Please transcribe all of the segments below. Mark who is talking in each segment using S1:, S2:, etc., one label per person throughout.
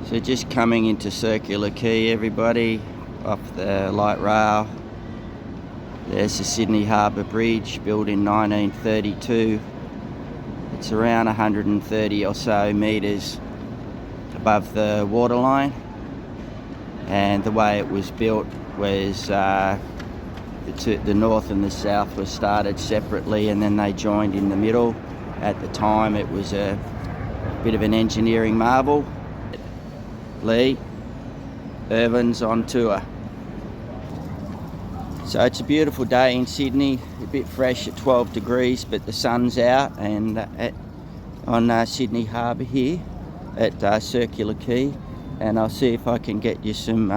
S1: So just coming into Circular Quay, everybody, off the light rail. There's the Sydney Harbour Bridge, built in 1932. It's around 130 or so metres above the waterline, and the way it was built was the north and the south were started separately, and then they joined in the middle. At the time it was a bit of an engineering marvel. Lee, Irvin's on tour. So it's a beautiful day in Sydney, a bit fresh at 12 degrees, but the sun's out, and on Sydney Harbour here at Circular Quay, and I'll see if I can get you some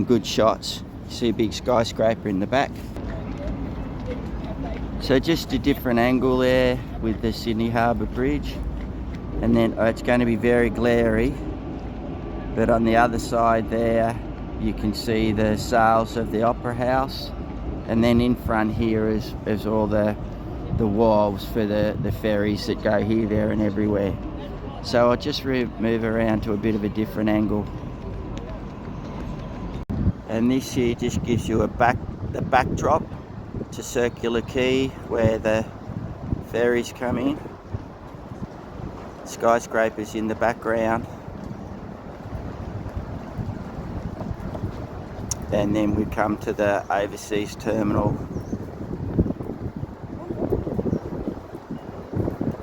S1: good shots. You see a big skyscraper in the back. So just a different angle there with the Sydney Harbour Bridge, and then it's going to be very glary, but on the other side there you can see the sails of the Opera House, and then in front here is all the wharves for the ferries that go here, there and everywhere. So I'll just move around to a bit of a different angle. And this here just gives you the backdrop to Circular Quay, where the ferries come in. Skyscrapers in the background. And then we come to the overseas terminal,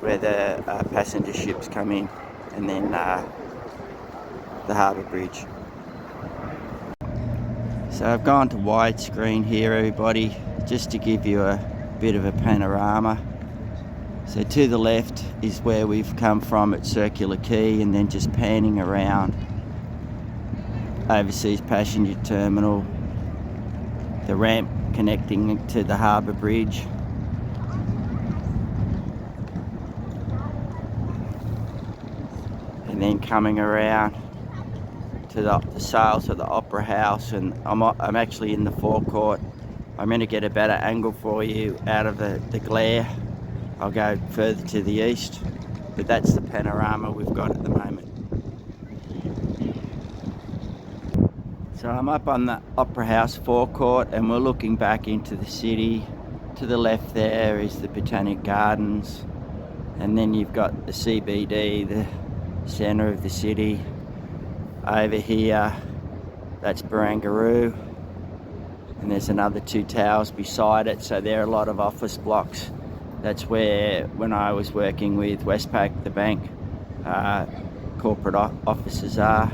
S1: where the passenger ships come in, and then the harbour bridge. So I've gone to widescreen here, everybody, just to give you a bit of a panorama. So to the left is where we've come from at Circular Quay, and then just panning around overseas passenger terminal, the ramp connecting to the harbour bridge, and then coming around to the sails of the Opera House. And I'm actually in the forecourt. I'm going to get a better angle for you out of the glare. I'll go further to the east, but that's the panorama we've got at the moment. So I'm up on the Opera House forecourt, and we're looking back into the city. To the left there is the Botanic Gardens, and then you've got the CBD, the centre of the city. Over here, that's Barangaroo, and there's another two towers beside it, so there are a lot of office blocks. That's where, when I was working with Westpac, the bank, corporate offices are.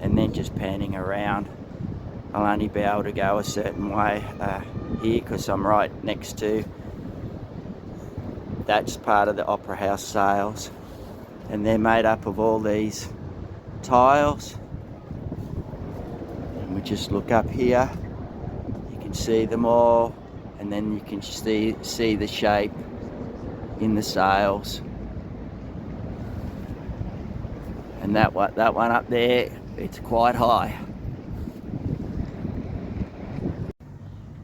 S1: And then just panning around, I'll only be able to go a certain way here, because I'm right next to, that's part of the Opera House sails, and they're made up of all these tiles. And we just look up here, you can see them all, and then you can see the shape in the sails. And that one up there, it's quite high.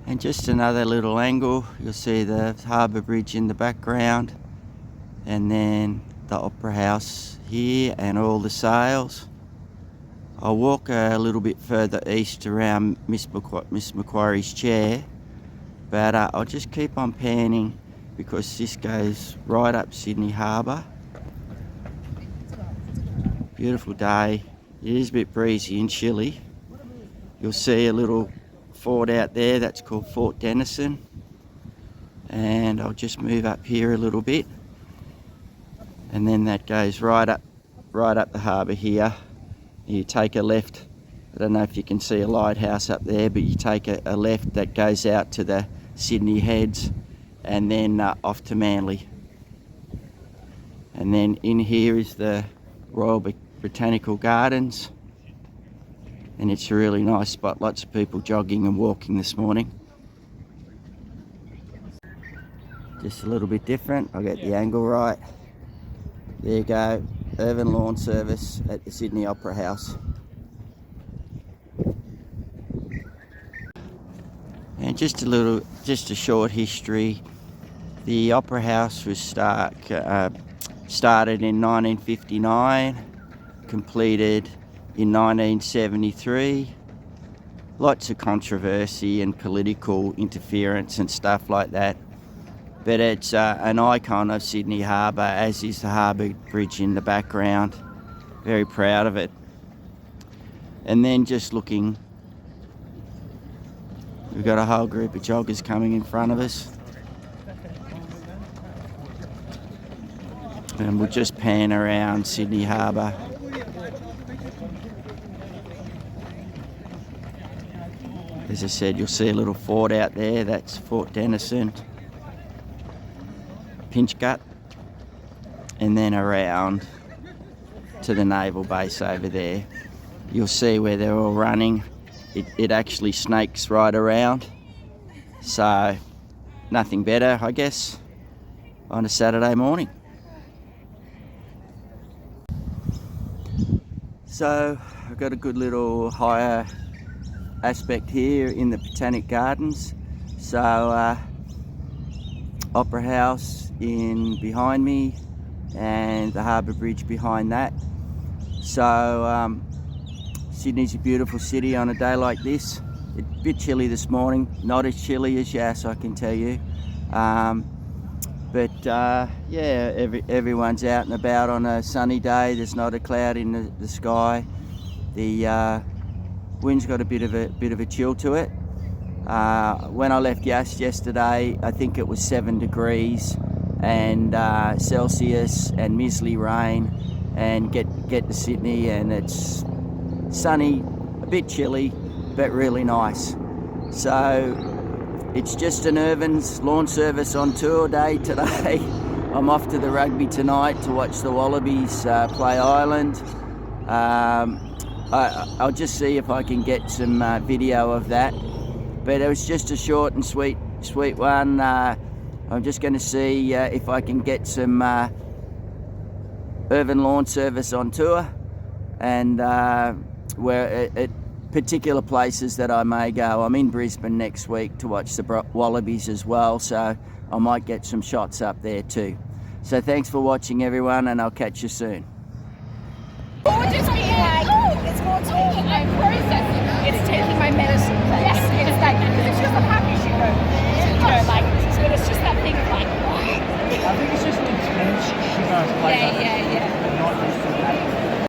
S1: And just another little angle, you'll see the harbour bridge in the background, and then the Opera House here and all the sails. I'll walk a little bit further east around Miss Macquarie's chair, but I'll just keep on panning, because this goes right up Sydney Harbour. Beautiful day. It is a bit breezy and chilly. You'll see a little fort out there, that's called Fort Denison. And I'll just move up here a little bit, and then that goes right up the harbour here. You take a left. I don't know if you can see a lighthouse up there, but you take a left that goes out to the Sydney Heads, and then off to Manly. And then in here is the Royal Botanical Gardens, and it's a really nice spot. Lots of people jogging and walking this morning. Just a little bit different. I'll get the angle right. There you go, Irvin Lawn Service at the Sydney Opera House. And just a short history. The Opera House was started in 1959. completed in 1973. Lots of controversy and political interference and stuff like that. But it's an icon of Sydney Harbour, as is the Harbour Bridge in the background. Very proud of it. And then just looking, we've got a whole group of joggers coming in front of us. And we'll just pan around Sydney Harbour. As I said, you'll see a little fort out there. That's Fort Denison, Pinchgut, and then around to the naval base over there. You'll see where they're all running. It actually snakes right around. So nothing better, I guess, on a Saturday morning. So I've got a good little higher aspect here in the Botanic Gardens. So Opera House in behind me and the Harbour Bridge behind that. So Sydney's a beautiful city on a day like this. It's a bit chilly this morning, not as chilly as Yass, I can tell you. But yeah, everyone's out and about on a sunny day. There's not a cloud in the sky. The wind's got a bit of a chill to it. When I left Yass yesterday, I think it was 7 degrees and Celsius and measly rain, and get to Sydney and it's sunny, a bit chilly, but really nice. So it's just an Irvin's Lawn Service on tour day today. I'm off to the rugby tonight to watch the Wallabies play Ireland. I'll just see if I can get some video of that. But it was just a short and sweet one. I'm just going to see if I can get some Irvin Lawn Service on tour, and where at particular places that I may go. I'm in Brisbane next week to watch the Wallabies as well, so I might get some shots up there too. So thanks for watching, everyone, and I'll catch you soon.
S2: Gorgeous, it's more talking and process.